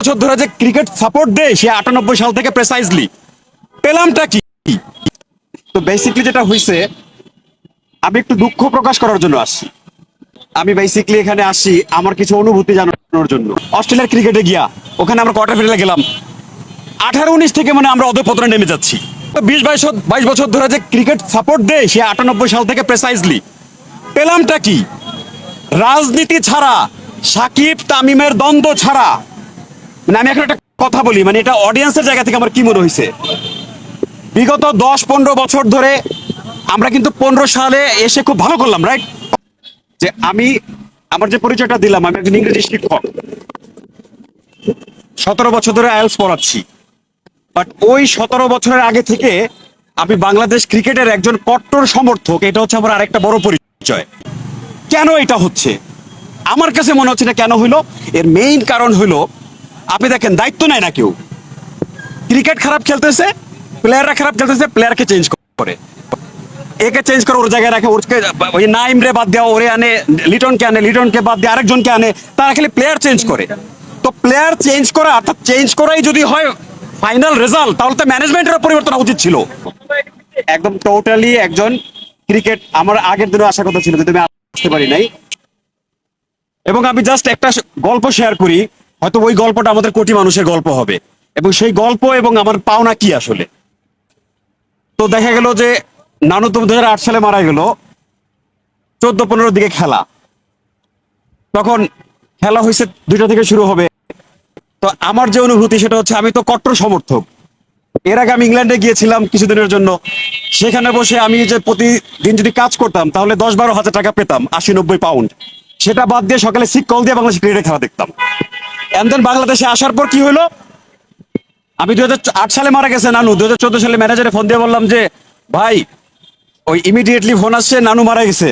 বছর ধরে যে ক্রিকেট সাপোর্ট দেয় সে 98 সাল থেকে প্রেসাইজলি পেলামটা কি। তো বেসিকলি যেটা হয়েছে, আমি একটু দুঃখ প্রকাশ করার জন্য আসছি। আমি বেসিকলি এখানে আসি আমার কিছু অনুভূতি জানানোর জন্য। অস্ট্রেলিয়ার ক্রিকেটে গিয়া ওখানে আমরা কোয়ার্টার ফাইনালে গেলাম, 18-19 থেকে মানে আমরা অধঃপতনে নেমে যাচ্ছি। 20-22 বছর ধরে যে ক্রিকেট সাপোর্ট দেয় সে 98 সাল থেকে প্রেসাইজলি পেলামটা কি। রাজনীতি ছাড়া, সাকিব তামিমের দ্বন্দ্ব ছাড়া, মানে আমি এখন একটা কথা বলি, মানে এটা অডিয়েন্সের জায়গা থেকে আমার কি মনে হয়েছে, বিগত 10-15 বছর ধরে আমরা কিন্তু 15 সালে এসে খুব ভালো করলাম, রাইট? যে আমি আমার যে পরিচয়টা দিলাম, আমি একজন ইংরেজি শিক্ষক, 17 বছর ধরে আইএলটিএস পড়াচ্ছি। বাট ওই 17 বছরের আগে থেকে আমি বাংলাদেশ ক্রিকেটের একজন কট্টর সমর্থক, এটা হচ্ছে আমার আরেকটা বড় পরিচয়। কেন এটা হচ্ছে আমার কাছে মনে হচ্ছে না কেন হইলো, এর মেইন কারণ হইলো, আপনি দেখেন দায়িত্ব নেয় না কেউ। ক্রিকেট খারাপ খেলতেছে, প্লেয়াররা খারাপ খেলতেছে, প্লেয়ারকে চেঞ্জ করে, একে চেঞ্জ করে ওর জায়গায় রাখে, ওরকে ওই নাইম রে বাদ দেওয়া, ওরে আনে, লিটনকে আনে, লিটনকে বাদ দিয়ে আরেকজনকে আনে, তারা খালি প্লেয়ার চেঞ্জ করে। তো প্লেয়ার চেঞ্জ করা, অর্থাৎ চেঞ্জ করাই যদি হয় ফাইনাল রেজাল্ট, তাহলে তো ম্যানেজমেন্টের পরিবর্তন উচিত ছিল। একদম টোটালি একজন ক্রিকেট আমার আগের দিনও আসার কথা ছিল, কিন্তু আমি আসতে পারি নাই। এবং আমি জাস্ট একটা গল্প শেয়ার করি, হয়তো ওই গল্পটা আমাদের কোটি মানুষের গল্প হবে, এবং সেই গল্প এবং আমার পাওনা কি আসলে। তো দেখা গেল যে নানু তো 2008 সালে মারা গেল, 14-15 দিকে খেলা, তখন খেলা হয়েছে 2টা থেকে শুরু হবে। তো আমার যে অনুভূতি সেটা হচ্ছে, আমি তো কট্টর সমর্থক। এর আগে আমি ইংল্যান্ডে গিয়েছিলাম কিছুদিনের জন্য, সেখানে বসে আমি যে প্রতিদিন যদি কাজ করতাম তাহলে 10-12 হাজার টাকা পেতাম, 80-90 পাউন্ড। সেটা বাদ দিয়ে সকালে সিক কল দিয়ে বাংলাদেশ ক্রিকেটের খেলা দেখতাম। এন্ড দেন বাংলাদেশে আসার পর কি হলো, আমি 2008 সালে মারা গেছে নানু, 2014 সালে ম্যানেজারে ফোন দিয়ে বললাম যে ভাই, ওই ইমিডিয়েটলি ফোন আসছে, নানু মারা গেছে,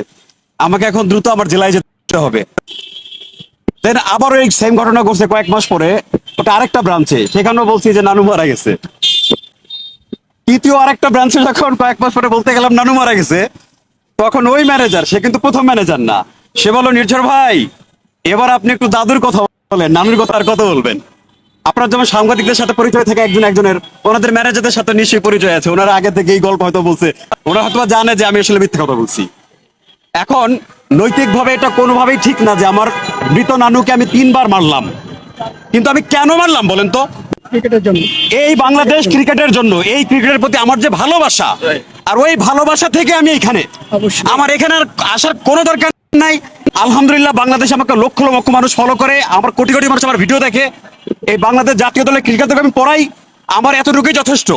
আমাকে এখন দ্রুত আমার জেলায় যেতে হবে। দেন আবার ওই সেম ঘটনা ঘটছে কয়েক মাস পরে, ওটা আরেকটা ব্রাঞ্চে, সেখানেও বলছি যে নানু মারা গেছে। তৃতীয় আরেকটা ব্রাঞ্চে যখন কয়েক মাস পরে বলতে গেলাম নানু মারা গেছে, তখন ওই ম্যানেজার, সে কিন্তু প্রথম ম্যানেজার না, সে বলল নির্ঝর ভাই, এবার আপনি একটু দাদুর কথা বলেন, নানুর কথা আর কত বলবেন। আপনার যেমন সাংবাদিকদের সাথে পরিচয় থাকে একজন একজনের, ওনাদের ম্যানেজারদের সাথে নিশ্চয়ই পরিচয় আছে, ওনারা আগে থেকে এই গল্প হয়তো বলছে, ওনারা হয়তো জানে যে আমি আসলে মিথ্যে কথা বলছি। এখন নৈতিকভাবে এটা কোনোভাবেই ঠিক না যে আমার মৃত নানুকে আমি 3বার মারলাম, কিন্তু আমি কেন মারলাম বলেন তো? ক্রিকেটের জন্য। এই বাংলাদেশ ক্রিকেটের জন্য, এই ক্রিকেটের প্রতি আমার যে ভালোবাসা, আর ওই ভালোবাসা থেকে আমি এখানে, অবশ্যই। আমার এখানে আর আসার কোনো দরকার নাই। আলহামদুলিল্লাহ বাংলাদেশে আমাকে লক্ষ লক্ষ মানুষ ফলো করে, আমার কোটি কোটি মানুষ আমার ভিডিও দেখে। এই বাংলাদেশ জাতীয় দলের ক্রিকেট আমি পড়াই, আমার এতটুকুই যথেষ্ট।